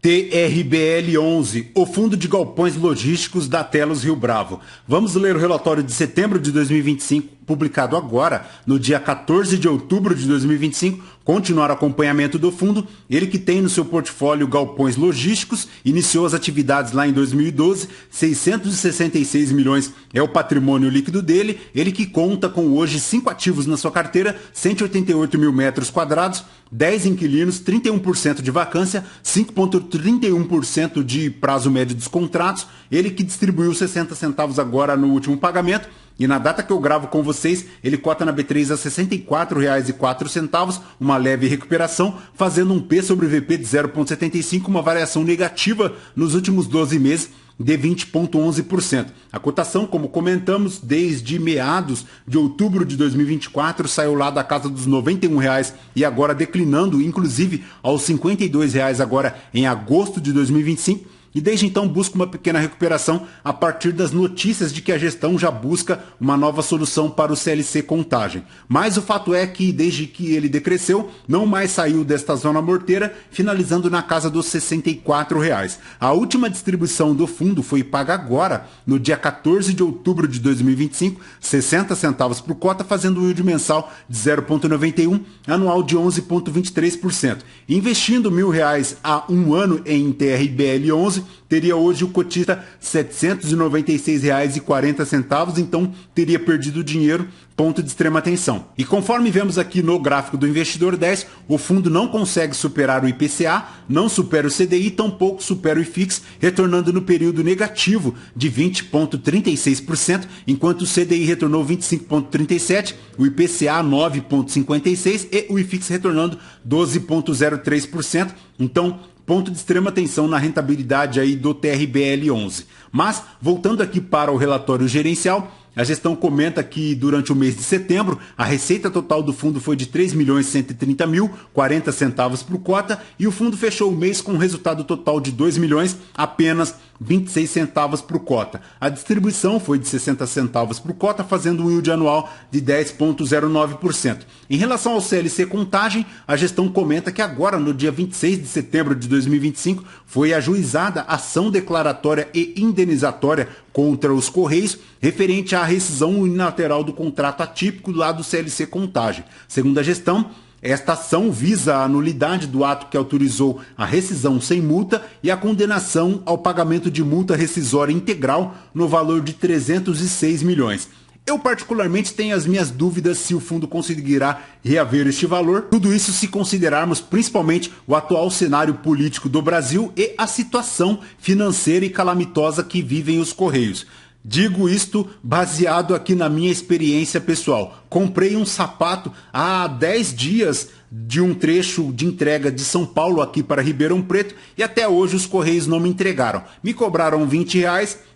TRBL11, o Fundo de Galpões Logísticos da Telos Rio Bravo. Vamos ler o relatório de setembro de 2025, publicado agora, no dia 14 de outubro de 2025, continuar o acompanhamento do fundo. Ele que tem no seu portfólio galpões logísticos, iniciou as atividades lá em 2012, 666 milhões é o patrimônio líquido dele, ele que conta com hoje 5 ativos na sua carteira, 188 mil metros quadrados, 10 inquilinos, 31% de vacância, 5,31% de prazo médio dos contratos, ele que distribuiu 60 centavos agora no último pagamento, e na data que eu gravo com vocês, ele cota na B3 a R$ 64,04, uma leve recuperação, fazendo um P sobre VP de 0,75, uma variação negativa nos últimos 12 meses, de 20,11%. A cotação, como comentamos, desde meados de outubro de 2024, saiu lá da casa dos R$ 91,00 e agora declinando, inclusive, aos R$ 52,00 agora em agosto de 2025. E desde então busca uma pequena recuperação a partir das notícias de que a gestão já busca uma nova solução para o CLC Contagem. Mas o fato é que desde que ele decresceu, não mais saiu desta zona morteira, finalizando na casa dos R$ 64,00. A última distribuição do fundo foi paga agora, no dia 14 de outubro de 2025, 60 centavos por cota, fazendo um yield mensal de 0,91, anual de 11,23%. Investindo R$ 1.000 há um ano em TRBL11, teria hoje o cotista R$ 796,40, então teria perdido dinheiro, ponto de extrema atenção. E conforme vemos aqui no gráfico do Investidor 10, o fundo não consegue superar o IPCA, não supera o CDI, tampouco supera o IFIX, retornando no período negativo de 20,36%, enquanto o CDI retornou 25,37%, o IPCA 9,56% e o IFIX retornando 12,03%. Então, ponto de extrema atenção na rentabilidade aí do TRBL11. Mas, voltando aqui para o relatório gerencial, a gestão comenta que durante o mês de setembro, a receita total do fundo foi de R$ 3.130.040 por cota e o fundo fechou o mês com um resultado total de R$ 2 milhões, apenas 26 centavos por cota. A distribuição foi de 60 centavos por cota, fazendo um yield anual de 10,09%. Em relação ao CLC Contagem, a gestão comenta que agora, no dia 26 de setembro de 2025, foi ajuizada ação declaratória e indenizatória contra os Correios, referente à rescisão unilateral do contrato atípico lá do CLC Contagem. Segundo a gestão, esta ação visa a nulidade do ato que autorizou a rescisão sem multa e a condenação ao pagamento de multa rescisória integral no valor de 306 milhões. Eu particularmente tenho as minhas dúvidas se o fundo conseguirá reaver este valor. Tudo isso se considerarmos principalmente o atual cenário político do Brasil e a situação financeira e calamitosa que vivem os Correios. Digo isto baseado aqui na minha experiência pessoal. Comprei um sapato há 10 dias de um trecho de entrega de São Paulo aqui para Ribeirão Preto e até hoje os Correios não me entregaram. Me cobraram R$ 20,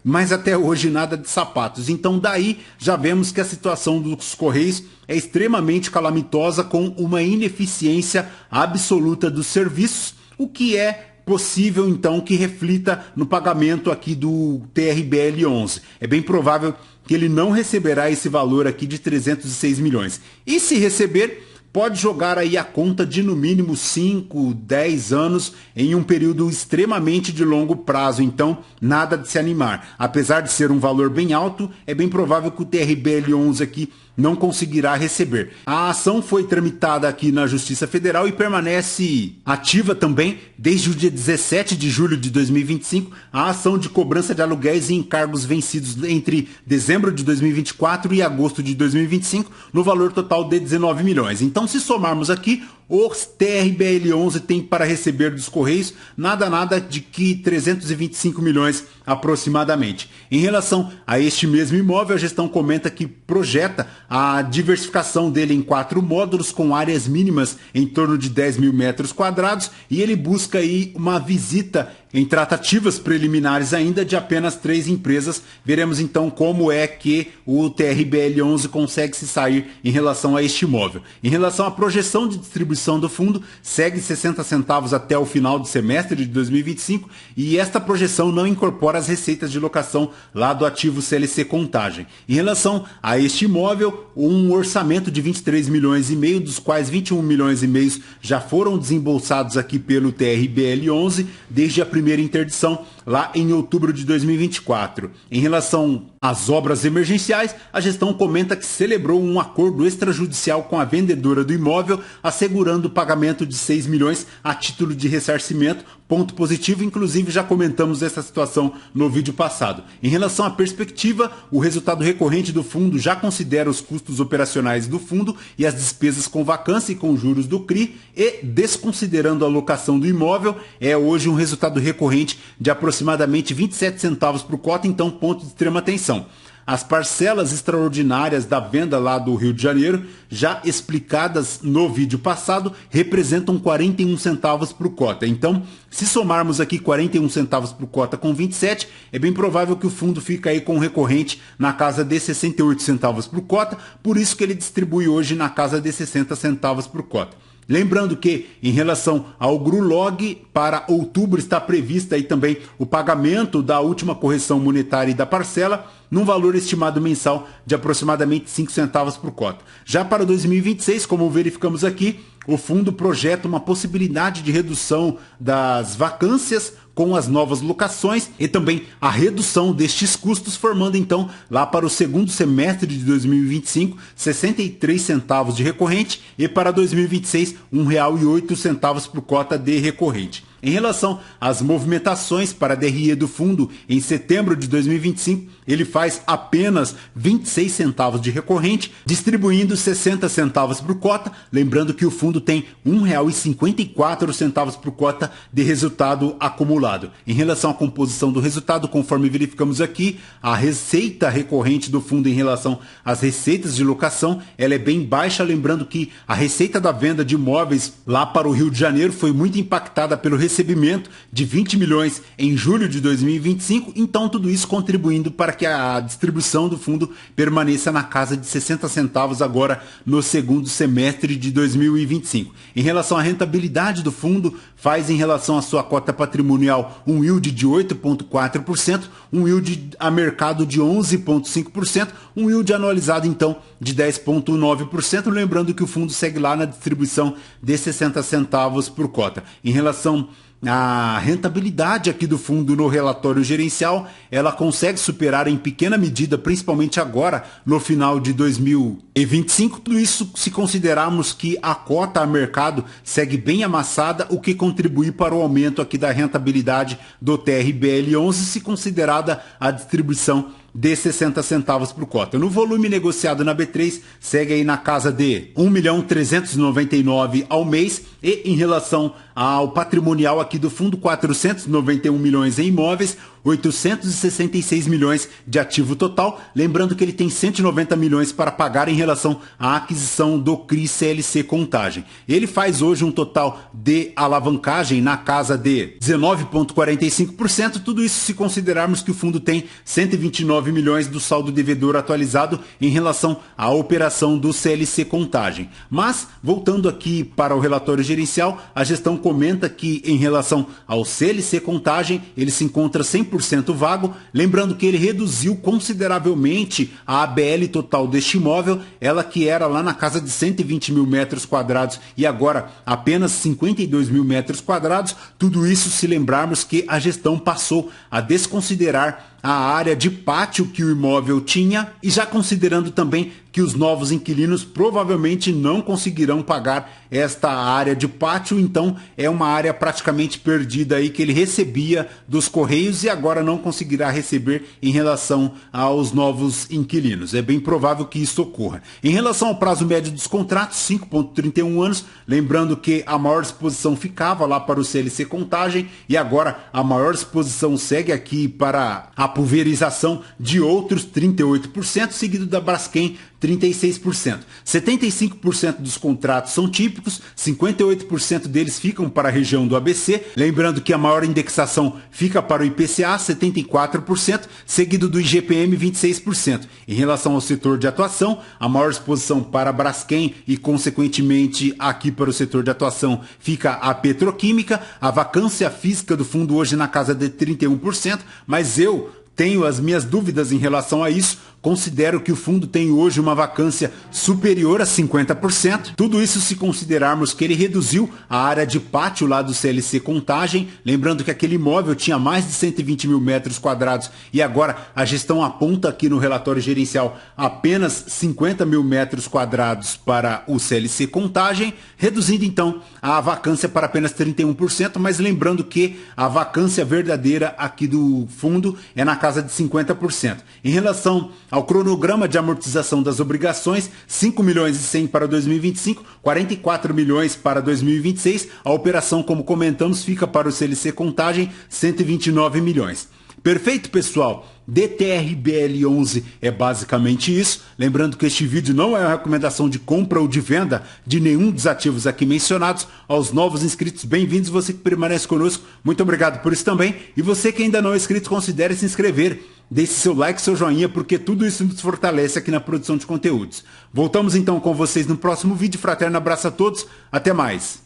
mas até hoje nada de sapatos. Então daí já vemos que a situação dos Correios é extremamente calamitosa, com uma ineficiência absoluta dos serviços, o que é possível então que reflita no pagamento aqui do TRBL11. É bem provável que ele não receberá esse valor aqui de 306 milhões. E se receber, pode jogar aí a conta de no mínimo 5, 10 anos em um período extremamente de longo prazo, então nada de se animar. Apesar de ser um valor bem alto, é bem provável que o TRBL11 aqui não conseguirá receber. A ação foi tramitada aqui na Justiça Federal e permanece ativa também desde o dia 17 de julho de 2025, a ação de cobrança de aluguéis e encargos vencidos entre dezembro de 2024 e agosto de 2025, no valor total de 19 milhões. Então, se somarmos aqui, os TRBL11 tem para receber dos Correios nada de que 325 milhões aproximadamente. Em relação a este mesmo imóvel, a gestão comenta que projeta a diversificação dele em 4 módulos com áreas mínimas em torno de 10 mil metros quadrados e ele busca aí uma visita em tratativas preliminares ainda de apenas 3 empresas. Veremos então como é que o TRBL11 consegue se sair em relação a este imóvel. Em relação à projeção de distribuição distribuição do fundo segue 60 centavos até o final do semestre de 2025 e esta projeção não incorpora as receitas de locação lá do ativo CLC Contagem. Em relação a este imóvel, um orçamento de 23 milhões e meio, dos quais 21 milhões e meio já foram desembolsados aqui pelo TRBL 11 desde a primeira interdição lá em outubro de 2024. Em relação às obras emergenciais, a gestão comenta que celebrou um acordo extrajudicial com a vendedora do imóvel, assegurando o pagamento de 6 milhões a título de ressarcimento. Ponto positivo, inclusive já comentamos essa situação no vídeo passado. Em relação à perspectiva, o resultado recorrente do fundo já considera os custos operacionais do fundo e as despesas com vacância e com juros do CRI e, desconsiderando a locação do imóvel, é hoje um resultado recorrente de aproximadamente 27 centavos por cota, então ponto de extrema atenção. As parcelas extraordinárias da venda lá do Rio de Janeiro, já explicadas no vídeo passado, representam 41 centavos por cota. Então, se somarmos aqui 41 centavos por cota com 27, é bem provável que o fundo fique aí com um recorrente na casa de 68 centavos por cota, por isso que ele distribui hoje na casa de 60 centavos por cota. Lembrando que, em relação ao GRULOG, para outubro está previsto aí também o pagamento da última correção monetária e da parcela, num valor estimado mensal de aproximadamente 5 centavos por cota. Já para 2026, como verificamos aqui, o fundo projeta uma possibilidade de redução das vacâncias com as novas locações e também a redução destes custos, formando então lá para o segundo semestre de 2025 63 centavos de recorrente e para 2026 R$ 1,08 por cota de recorrente. Em relação às movimentações para a DRE do fundo, em setembro de 2025, ele faz apenas 26 centavos de recorrente, distribuindo 60 centavos por cota, lembrando que o fundo tem R$ 1,54 por cota de resultado acumulado. Em relação à composição do resultado, conforme verificamos aqui, a receita recorrente do fundo em relação às receitas de locação, ela é bem baixa, lembrando que a receita da venda de imóveis lá para o Rio de Janeiro foi muito impactada pelo recebimento de 20 milhões em julho de 2025, então tudo isso contribuindo para que a distribuição do fundo permaneça na casa de 60 centavos agora no segundo semestre de 2025. Em relação à rentabilidade do fundo, faz em relação à sua cota patrimonial um yield de 8,4%, um yield a mercado de 11,5%, um yield anualizado então de 10,9%, lembrando que o fundo segue lá na distribuição de 60 centavos por cota. Em relação à rentabilidade aqui do fundo no relatório gerencial, ela consegue superar em pequena medida, principalmente agora no final de 2025, tudo isso se considerarmos que a cota a mercado segue bem amassada, o que contribui para o aumento aqui da rentabilidade do TRBL 11, se considerada a distribuição de 60 centavos por cota. No volume negociado na B3, segue aí na casa de 1.399 ao mês e em relação ao patrimonial aqui do fundo, 491 milhões em imóveis, 866 milhões de ativo total, lembrando que ele tem 190 milhões para pagar em relação à aquisição do CRI CLC Contagem. Ele faz hoje um total de alavancagem na casa de 19,45%, tudo isso se considerarmos que o fundo tem 129 milhões do saldo devedor atualizado em relação à operação do CLC Contagem. Mas, voltando aqui para o relatório gerencial, a gestão comenta que em relação ao CLC Contagem, ele se encontra 100% vago, lembrando que ele reduziu consideravelmente a ABL total deste imóvel, ela que era lá na casa de 120 mil metros quadrados e agora apenas 52 mil metros quadrados, tudo isso se lembrarmos que a gestão passou a desconsiderar a área de pátio que o imóvel tinha e já considerando também que os novos inquilinos provavelmente não conseguirão pagar esta área de pátio, então é uma área praticamente perdida aí que ele recebia dos Correios e agora não conseguirá receber em relação aos novos inquilinos. É bem provável que isso ocorra. Em relação ao prazo médio dos contratos, 5,31 anos, lembrando que a maior exposição ficava lá para o CLC Contagem e agora a maior exposição segue aqui para a pulverização de outros 38%, seguido da Braskem 36%. 75% dos contratos são típicos, 58% deles ficam para a região do ABC, lembrando que a maior indexação fica para o IPCA, 74%, seguido do IGPM, 26%. Em relação ao setor de atuação, a maior exposição para a Braskem e, consequentemente, aqui para o setor de atuação fica a petroquímica. A vacância física do fundo hoje na casa de 31%, mas eu tenho as minhas dúvidas em relação a isso. Considero que o fundo tem hoje uma vacância superior a 50%. Tudo isso se considerarmos que ele reduziu a área de pátio lá do CLC Contagem. Lembrando que aquele imóvel tinha mais de 120 mil metros quadrados e agora a gestão aponta aqui no relatório gerencial apenas 50 mil metros quadrados para o CLC Contagem, reduzindo então a vacância para apenas 31%, mas lembrando que a vacância verdadeira aqui do fundo é na casa de 50%. Em relação ao cronograma de amortização das obrigações, 5 milhões e 100 para 2025, 44 milhões para 2026. A operação, como comentamos, fica para o CLC Contagem, 129 milhões. Perfeito, pessoal? DTRBL11 é basicamente isso. Lembrando que este vídeo não é uma recomendação de compra ou de venda de nenhum dos ativos aqui mencionados. Aos novos inscritos, bem-vindos. Você que permanece conosco, muito obrigado por isso também. E você que ainda não é inscrito, considere se inscrever. Deixe seu like, seu joinha, porque tudo isso nos fortalece aqui na produção de conteúdos. Voltamos então com vocês no próximo vídeo. Fraterno abraço a todos. Até mais.